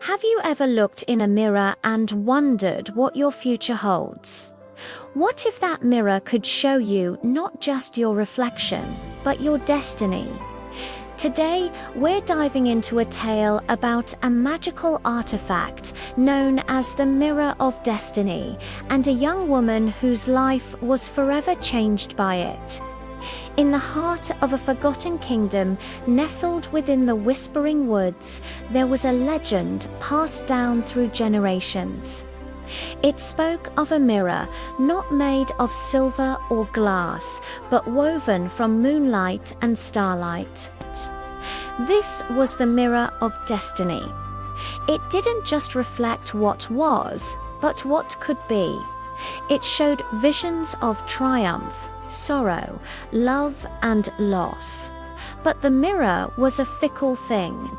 Have you ever looked in a mirror and wondered what your future holds? What if that mirror could show you not just your reflection, but your destiny? Today, we're diving into a tale about a magical artifact known as the Mirror of Destiny, and a young woman whose life was forever changed by it. In the heart of a forgotten kingdom, nestled within the Whispering Woods, there was a legend passed down through generations. It spoke of a mirror not made of silver or glass, but woven from moonlight and starlight. This was the Mirror of Destiny. It didn't just reflect what was, but what could be. It showed visions of triumph, sorrow, love, and loss. But the mirror was a fickle thing.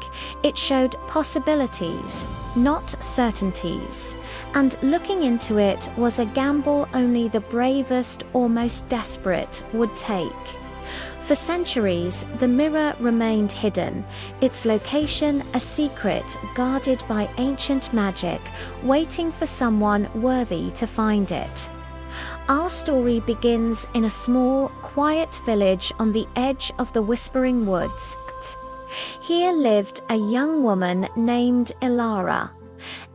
It showed possibilities, not certainties. And looking into it was a gamble only the bravest or most desperate would take. For centuries, the mirror remained hidden, its location a secret guarded by ancient magic, waiting for someone worthy to find it. Our story begins in a small, quiet village on the edge of the Whispering Woods. Here lived a young woman named Elara.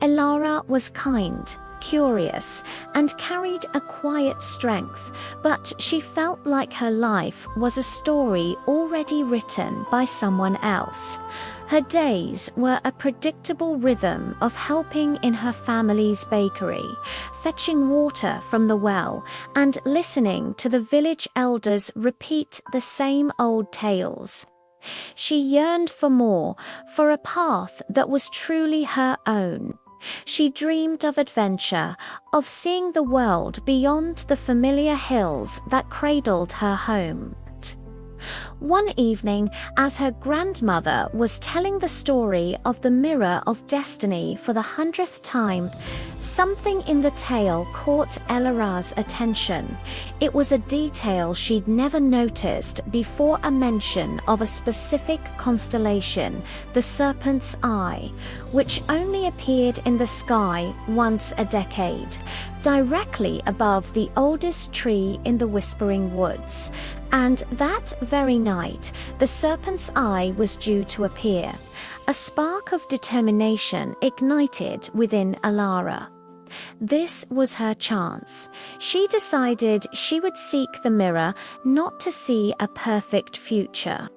Elara was kind, curious, and carried a quiet strength, but she felt like her life was a story already written by someone else. Her days were a predictable rhythm of helping in her family's bakery, fetching water from the well, and listening to the village elders repeat the same old tales. She yearned for more, for a path that was truly her own. She dreamed of adventure, of seeing the world beyond the familiar hills that cradled her home. One evening, as her grandmother was telling the story of the Mirror of Destiny for the 100th time, something in the tale caught Elara's attention. It was a detail she'd never noticed before, a mention of a specific constellation, the Serpent's Eye, which only appeared in the sky once a decade, directly above the oldest tree in the Whispering Woods. And that very night, the Serpent's Eye was due to appear. A spark of determination ignited within Elara. This was her chance. She decided she would seek the mirror not to see a perfect future,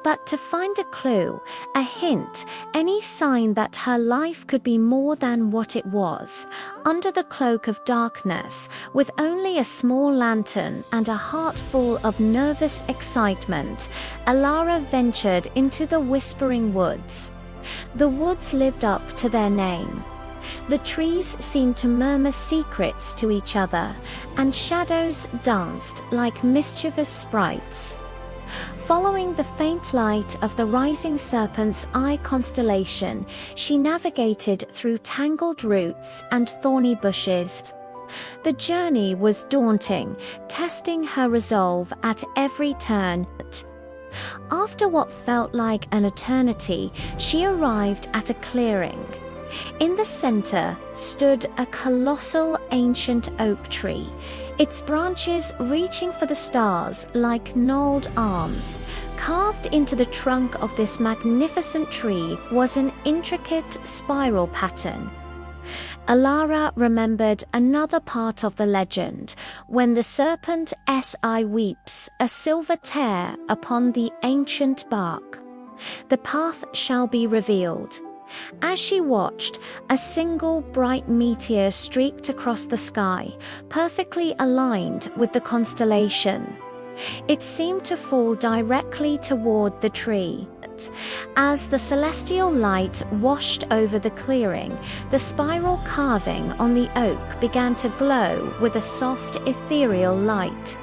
but to find a clue, a hint, any sign that her life could be more than what it was. Under the cloak of darkness, with only a small lantern and a heart full of nervous excitement, Elara ventured into the Whispering Woods. The woods lived up to their name. The trees seemed to murmur secrets to each other, and shadows danced like mischievous sprites. Following the faint light of the rising Serpent's Eye constellation, she navigated through tangled roots and thorny bushes. The journey was daunting, testing her resolve at every turn. After what felt like an eternity, she arrived at a clearing. In the center stood a colossal ancient oak tree, its branches reaching for the stars like gnarled arms. Carved into the trunk of this magnificent tree was an intricate spiral pattern. Elara remembered another part of the legend: when the Serpent's Eye weeps, a silver tear upon the ancient bark, the path shall be revealed. As she watched, a single bright meteor streaked across the sky, perfectly aligned with the constellation. It seemed to fall directly toward the tree. As the celestial light washed over the clearing, the spiral carving on the oak began to glow with a soft, ethereal light.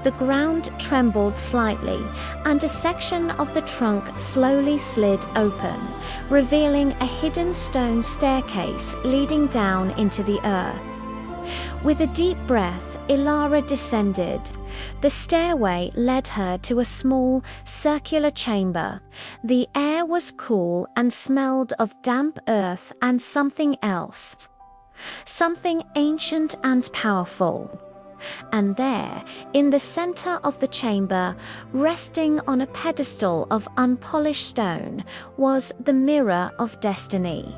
The ground trembled slightly, and a section of the trunk slowly slid open, revealing a hidden stone staircase leading down into the earth. With a deep breath, Elara descended. The stairway led her to a small, circular chamber. The air was cool and smelled of damp earth and something else. Something ancient and powerful. And there, in the center of the chamber, resting on a pedestal of unpolished stone, was the mirror of destiny.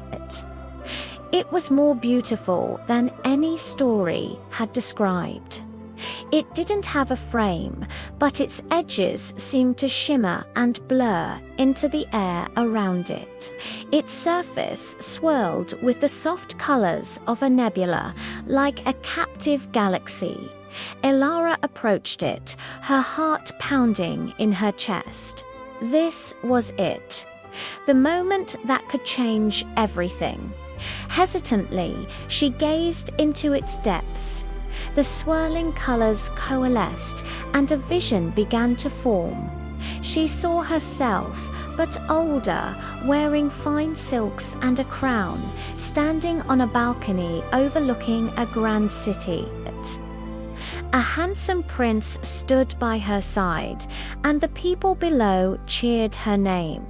It was more beautiful than any story had described. It didn't have a frame, but its edges seemed to shimmer and blur into the air around it. Its surface swirled with the soft colors of a nebula, like a captive galaxy. Elara approached it, her heart pounding in her chest. This was it. The moment that could change everything. Hesitantly, she gazed into its depths. The swirling colors coalesced, and a vision began to form. She saw herself, but older, wearing fine silks and a crown, standing on a balcony overlooking a grand city. A handsome prince stood by her side, and the people below cheered her name.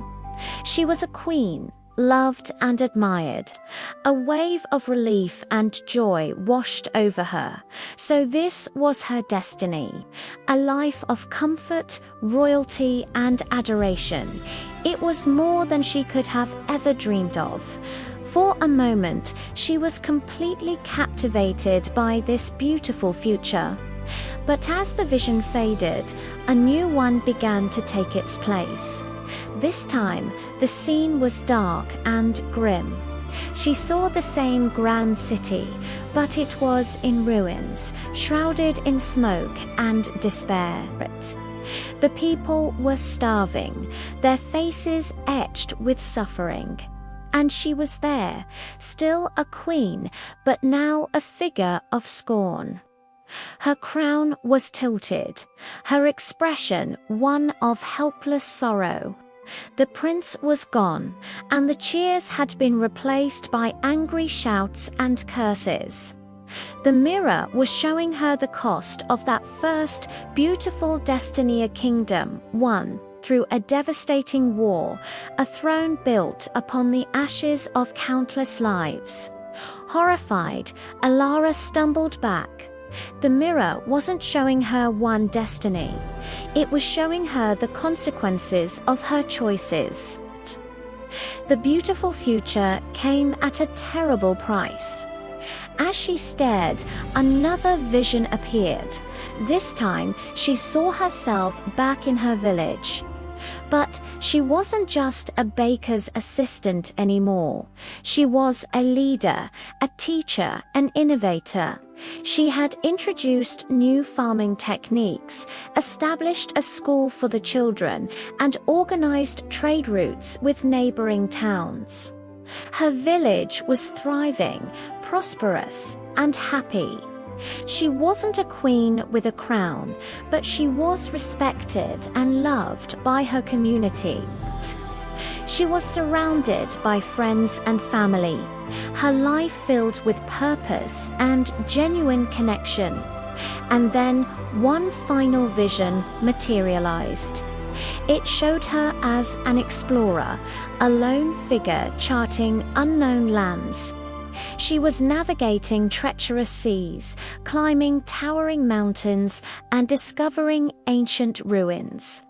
She was a queen, loved and admired. A wave of relief and joy washed over her. So this was her destiny, a life of comfort, royalty, and adoration. It was more than she could have ever dreamed of. For a moment, she was completely captivated by this beautiful future. But as the vision faded, a new one began to take its place. This time, the scene was dark and grim. She saw the same grand city, but it was in ruins, shrouded in smoke and despair. The people were starving, their faces etched with suffering. And she was there, still a queen, but now a figure of scorn. Her crown was tilted, her expression one of helpless sorrow. The prince was gone, and the cheers had been replaced by angry shouts and curses. The mirror was showing her the cost of that first beautiful destiny, a kingdom won through a devastating war, a throne built upon the ashes of countless lives. Horrified, Elara stumbled back. The mirror wasn't showing her one destiny. It was showing her the consequences of her choices. The beautiful future came at a terrible price. As she stared, another vision appeared. This time, she saw herself back in her village. But she wasn't just a baker's assistant anymore. She was a leader, a teacher, an innovator. She had introduced new farming techniques, established a school for the children, and organized trade routes with neighboring towns. Her village was thriving, prosperous, and happy. She wasn't a queen with a crown, but she was respected and loved by her community. She was surrounded by friends and family, her life filled with purpose and genuine connection. And then one final vision materialized. It showed her as an explorer, a lone figure charting unknown lands. She was navigating treacherous seas, climbing towering mountains, and discovering ancient ruins.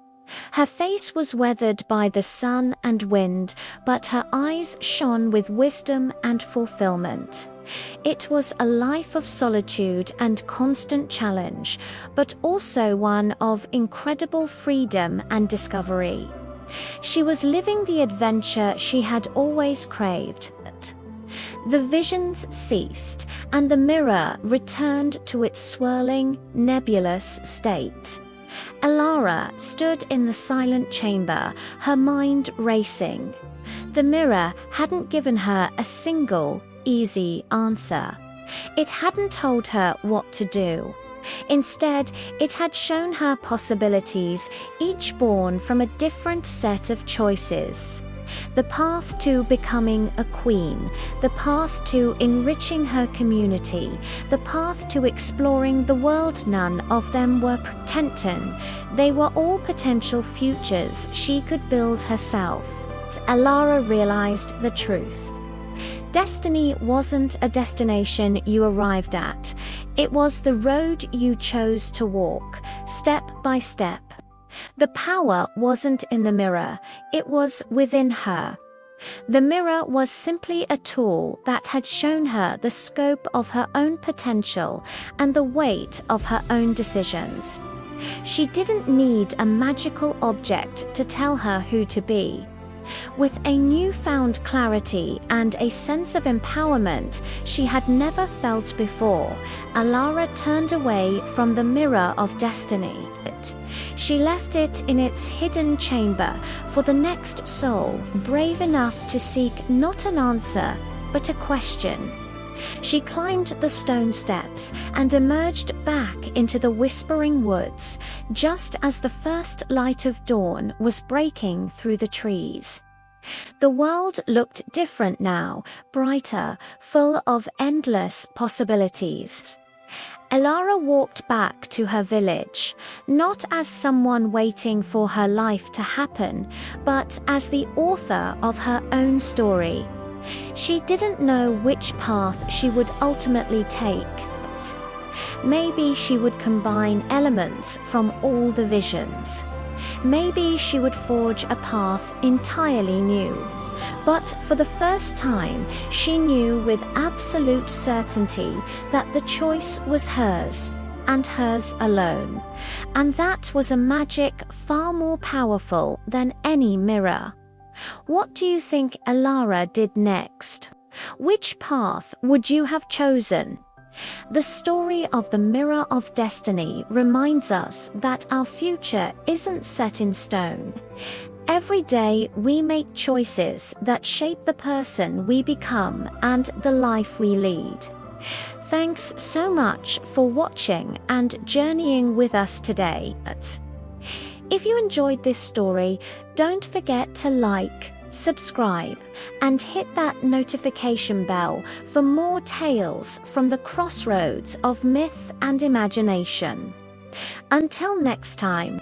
Her face was weathered by the sun and wind, but her eyes shone with wisdom and fulfillment. It was a life of solitude and constant challenge, but also one of incredible freedom and discovery. She was living the adventure she had always craved. The visions ceased, and the mirror returned to its swirling, nebulous state. Elara stood in the silent chamber, her mind racing. The mirror hadn't given her a single, easy answer. It hadn't told her what to do. Instead, it had shown her possibilities, each born from a different set of choices. The path to becoming a queen, the path to enriching her community, the path to exploring the world. None of them were pretending. They were all potential futures she could build herself. Elara realized the truth. Destiny wasn't a destination you arrived at. It was the road you chose to walk, step by step. The power wasn't in the mirror, it was within her. The mirror was simply a tool that had shown her the scope of her own potential and the weight of her own decisions. She didn't need a magical object to tell her who to be. With a newfound clarity and a sense of empowerment she had never felt before, Elara turned away from the mirror of destiny. She left it in its hidden chamber for the next soul brave enough to seek not an answer, but a question. She climbed the stone steps and emerged back into the whispering woods, just as the first light of dawn was breaking through the trees. The world looked different now, brighter, full of endless possibilities. Elara walked back to her village, not as someone waiting for her life to happen, but as the author of her own story. She didn't know which path she would ultimately take. Maybe she would combine elements from all the visions. Maybe she would forge a path entirely new. But for the first time, she knew with absolute certainty that the choice was hers, and hers alone. And that was a magic far more powerful than any mirror. What do you think Elara did next? Which path would you have chosen? The story of the Mirror of Destiny reminds us that our future isn't set in stone. Every day we make choices that shape the person we become and the life we lead. Thanks so much for watching and journeying with us today. If you enjoyed this story, don't forget to like, subscribe, and hit that notification bell for more tales from the crossroads of myth and imagination. Until next time.